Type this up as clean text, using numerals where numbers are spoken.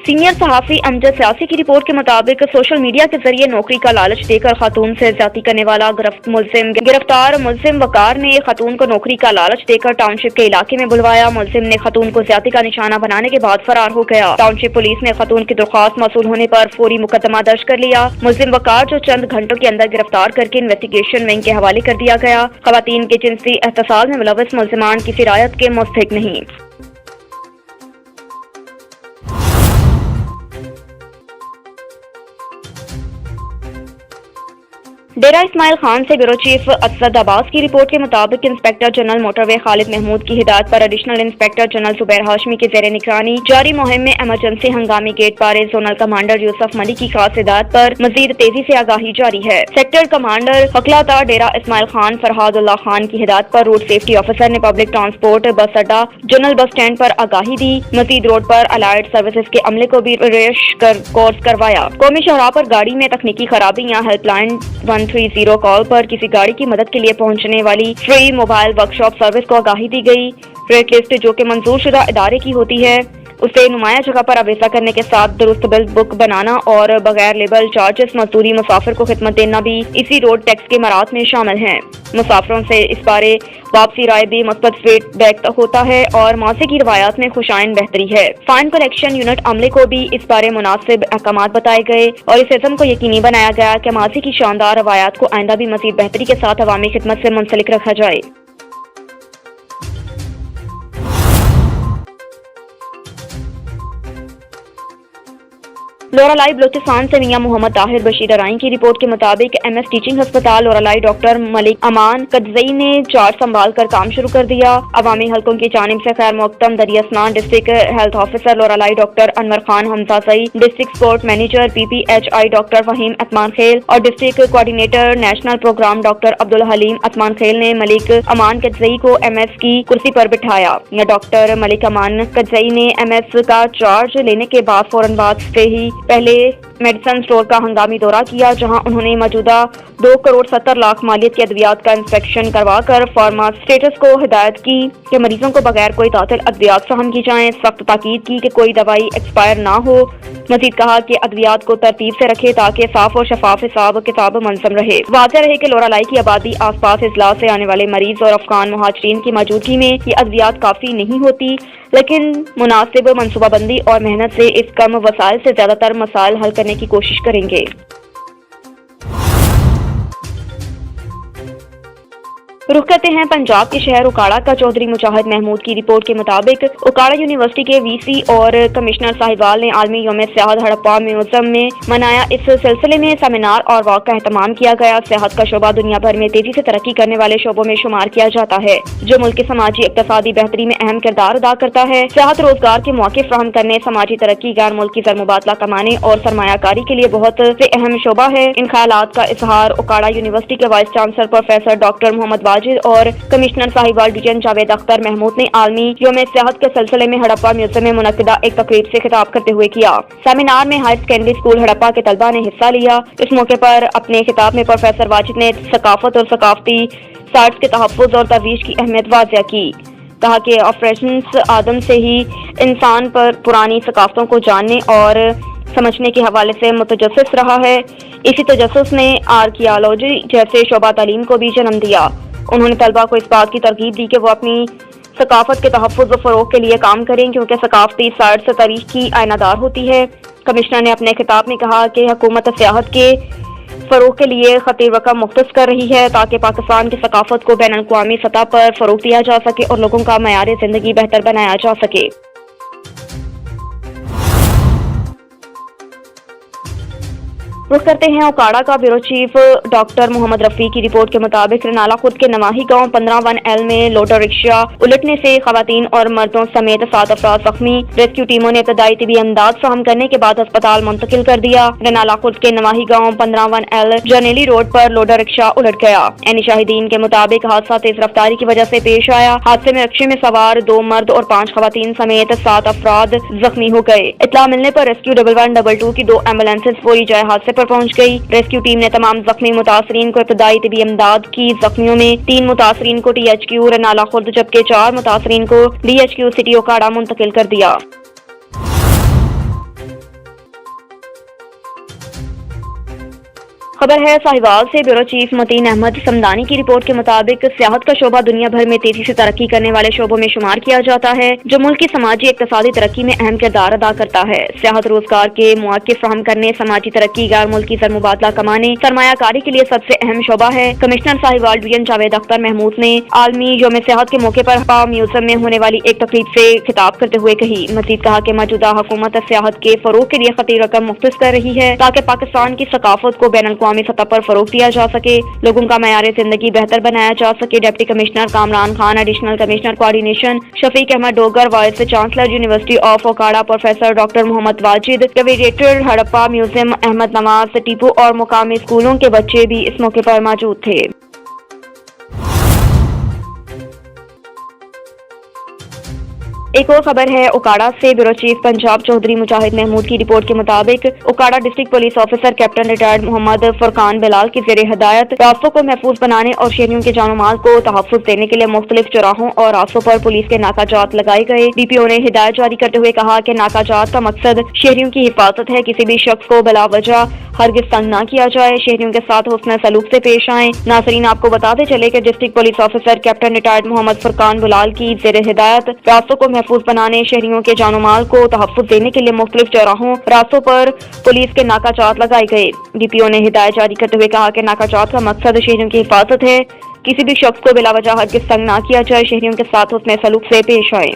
Senior सहाफी Amjad सियासी की report के मुताबिक सोशल मीडिया के जरिए नौकरी का लालच देकर खातून से ज्यादती करने वाला गिरफ्तार मुलजिम वकार ने खातून को नौकरी का लालच देकर टाउनशिप के इलाके में बुलवाया। मुलजिम ने खातून को ज्यादती का निशाना बनाने के बाद फरार हो गया। टाउनशिप पुलिस ने खातून की दरख्वास्त मौसूल होने पर फौरी मुकदमा दर्ज कर लिया। मुलजिम वकार जो चंद घंटों के अंदर गिरफ्तार करके इन्वेस्टिगेशन विंग के हवाले कर दिया गया। खवातीन के जिनसी एहतसाल में मुलविस मुलजिमान किसी रियायत के मुस्तहिक नहीं। डेरा इस्माइल खान से ब्यूरो चीफ असद अब्बास की रिपोर्ट के मुताबिक inspector general motorway Khalid Mahmood की हिदायत पर additional inspector general Zubair Hashmi के जेर निगरानी जारी मुहिम में इमरजेंसी हंगामी गेट पारे जोनल कमांडर यूसुफ मलिक की खास हिदायत पर मजीद तेजी से आगाही जारी है। सेक्टर कमांडर हकलाता डेरा इस्माइल खान फरहादुल्लाह खान की हिदायत पर रोड सेफ्टी ऑफिसर ने पब्लिक ट्रांसपोर्ट बस अड्डा जनरल बस स्टैंड पर आगाही दी। मजीद रोड पर अलाइड सर्विसेज के अमले को भी रेश कर कोर्स करवाया। कौमी शाहराह पर गाड़ी में तकनीकी खराबी या हेल्पलाइन 130 कॉल पर किसी गाड़ी की मदद के लिए पहुंचने वाली फ्री मोबाइल वर्कशॉप सर्विस को आगाही दी गई। रेट लिस्ट जो कि मंजूर शुदा इदारे की होती है उसे नुमाया जगह पर अवेसा करने के साथ दुरुस्त बिल बुक बनाना और बगैर लेबल चार्जेस मजदूरी मुसाफिर को खिदमत देना भी इसी रोड टैक्स के मरात में शामिल हैं। मुसाफिरों से इस बारे वापसी राय भी मुस्बत फीडबैक होता है और माजी की रवायात में खुशाइन बेहतरी है। फाइन कलेक्शन यूनिट अमले को भी इस बारे मुनासिब अहकाम बताए गए और इस इज़्म को यकीनी बनाया गया कि माजी की शानदार रवायात को आइंदा भी मजीद बेहतरी के साथ अवामी खिदमत से मुंसलिक रखा जाए। लोरालाई बलोचिस्तान से मियां मोहम्मद ताहिर बशीर अराइन की रिपोर्ट के मुताबिक MS टीचिंग अस्पताल लोरालाई डॉक्टर मलिक अमान कदजई ने चार्ज संभाल कर काम शुरू कर दिया। अवामी हल्कों की जानिब से खैर मोकदम दरिया स्नान district health officer Loralai doctor Anwar Khan Hamzai, district sport manager PPHI doctor Faheem Atman Khel और district coordinator national programme doctor Abdul Haleem Atman Khel ने मलिक अमान कदजई को MS की कुर्सी पर बिठाया। डॉक्टर मलिक अमान कदजई ने MS का चार्ज लेने के बाद फौरन बाद से ही पहले मेडिसिन स्टोर का हंगामी दौरा किया, जहां उन्होंने मौजूदा 2 करोड़ 70 लाख मालियत के अद्वियात का इंस्पेक्शन करवाकर फार्मास्टेटस को हिदायत की कि मरीजों को बगैर कोई तातिल अद्वियात फराहम की जाएं। सख्त ताकीद की कि कोई दवाई एक्सपायर ना हो। मजीद कहा कि अद्वियात को तरतीब से रखे ताकि साफ और शफाफ हिसाब किताब मंजम रहे। वाज़ेह रहे कि लोरालाई की आबादी आस पास इजला से आने वाले मरीज और अफगान मुहाजिरीन की मौजूदगी में ये अद्वियात काफी नहीं होती, लेकिन मुनासिब मनसूबाबंदी और मेहनत से इस कम वसाइल से ज्यादातर मसाइल हल करने की कोशिश करेंगे। रुख करते हैं पंजाब के शहर उकाड़ा का। चौधरी मुजाहिद महमूद की रिपोर्ट के मुताबिक उकाड़ा यूनिवर्सिटी के VC और कमिश्नर साहिवाल ने आलमी यौम सियाहत हड़प्पा म्यूजियम में मनाया। इस सिलसिले में सेमिनार और वॉक का एहतमाम किया गया। सियाहत का शोबा दुनिया भर में तेजी से तरक्की करने वाले शोबों में शुमार किया जाता है, जो मुल्क की समाजी इक्तसादी बेहतरी में अहम किरदार अदा करता है। सियाहत रोजगार के मौके फराहम करने, समाजी तरक्की, गैर मुल्की ज़र-मुबादला कमाने और सरमायाकारी के लिए बहुत से अहम शोबा है। इन ख्यालात का इजहार उकाड़ा यूनिवर्सिटी के vice chancellor professor doctor Mohammad और कमिश्नर साहिवाल डिवीजन जावेद अख्तर महमूद ने आलमी यौम सियाहत के सिलसिले में हड़प्पा म्यूजियम में मुनक्किदा एक तकरीब से खिताब करते हुए किया। सेमिनार में हायर सेकेंडरी स्कूल हड़प्पा के तलबा ने हिस्सा लिया। इस मौके पर अपने खिताब में प्रोफेसर वाजिद ने सकाफत और सकाफती साइट्स के तहफ़्फ़ुज़ और तरोीज की अहमियत वाज़ेह की। कहा कि ऑपरेशंस आदम से ही इंसान पर पुरानी सकाफतों को जानने और समझने के हवाले से मुतजस्सिस रहा है। इसी तजस्सुस ने आर्कियोलॉजी जैसे शोबा तालीम को भी जन्म दिया। उन्होंने तलबा को इस बात की तरगीब दी कि वो अपनी सकाफत के तहफ़्फ़ुज़ और फ़रोग़ के लिए काम करें, क्योंकि सकाफती साइट से तारीख़ की आयनादार होती है। कमिश्नर ने अपने खिताब में कहा कि हुकूमत सियाहत के फ़रोग़ के लिए खतीर रकम मुख्तस कर रही है ताकि पाकिस्तान की सकाफत को बैनुल अक़वामी सतह पर फ़रोग़ दिया जा सके और लोगों का मयार ज़िंदगी बेहतर बनाया जा सके। रुख करते हैं उकाड़ा का। Bureau chief doctor Mohammad Rafi की रिपोर्ट के मुताबिक रनाला खुद के नवाही गांव 15-1L में लोडर रिक्शा उलटने से खवातीन और मर्दों समेत 7 अफराद जख्मी। रेस्क्यू टीमों ने इब्तदाई तिबी इमदाद फराहम करने के बाद अस्पताल मुंतकिल कर दिया। रनाला खुद के नवाही गांव 15-1L जर्नेली रोड पर लोडर रिक्शा उलट गया। यानी शाहिदीन के मुताबिक हादसा तेज रफ्तारी की वजह से पेश आया। हादसे में रिक्शे में सवार 2 मर्द और 5 खवातीन समेत 7 अफराद जख्मी हो गए। इत्तला मिलने पर रेस्क्यू 1122 की 2 एम्बुलेंसेज फौरी जगह हादसे पहुंच गई। रेस्क्यू टीम ने तमाम जख्मी मुतासरीन को इब्तदाई तिबी इमदाद की। जख्मियों में 3 मुतासरीन को THQ रनाला खुर्द जबकि 4 मुतासरीन को DHQ सिटी उकाड़ा मुंतकिल कर दिया। खबर है साहिवाल से। ब्यूरो चीफ मतीन अहमद समदानी की रिपोर्ट के मुताबिक सियाहत का शोबा दुनिया भर में तेजी से तरक्की करने वाले शोबों में शुमार किया जाता है, जो मुल्क की समाजी इक्तिसादी तरक्की में अहम किरदार अदा करता है। सियाहत रोजगार के मौके फराहम करने, समाजी तरक्की, गैर मुल्की ज़र मुबादला कमाने, सरमायाकारी के लिए सबसे अहम शोबा है। कमिश्नर साहिवाल DN जावेद अख्तर महमूद ने आलमी यौम सियाहत के मौके पर हड़प्पा म्यूजियम में होने वाली एक तकरीब से खिताब करते हुए कही। मजीद कहा कि मौजूदा हुकूमत सियाहत के फरोग के लिए खती रकम मुख्तस कर रही है ताकि पाकिस्तान की सकाफत को बैन अल-अक़वामी सतह पर फरोग दिया जा सके, लोगों का मयार जिंदगी बेहतर बनाया जा सके। Deputy commissioner Kamran Khan, additional commissioner coordination Shafiq Ahmed Dogar, vice chancellor university of Okara professor doctor Mohammad Wajid, director Harappa museum Ahmad Nawaz Tipu और मुकामी स्कूलों के बच्चे भी इस मौके पर मौजूद थे। एक और खबर है ओकाड़ा से। ब्यूरो चीफ पंजाब चौधरी मुजाहिद महमूद की रिपोर्ट के मुताबिक Okara district police officer captain retired Mohammad Furqan Bilal की ज़ेरे हिदायत रास्तों को महफूज बनाने और शहरियों के जानो माल को तहफ़्फ़ुज़ देने के लिए मुख्तलिफ चौराहों और रास्तों पर पुलिस के नाकाजात लगाए गए। DPO ने हिदायत जारी करते हुए कहा कि नाकाजात का मकसद शहरियों की हिफाजत है, किसी भी शख्स को बिला वजह हरगिज़ तंग न किया जाए, शहरियों के साथ हुस्न सलूक से पेश आएं। नाज़रीन, आपको बताते चले कि district police officer captain retired Mohammad Furqan Bilal की ज़ेरे हिदायत रास्तों को महफूज बनाने, शहरियों के जानो माल को तहफ़्फ़ुज़ देने के लिए मुख्तलिफ चौराहों रास्तों पर पुलिस के नाकाजात लगाए गए। DPO ने हिदायत जारी करते हुए कहा कि नाकाजात का मकसद शहरियों की हिफाजत है, किसी भी शख्स को बिला वजह हरगिज़ तंग न किया जाए, शहरियों के साथ हुस्न सलूक से पेश आए।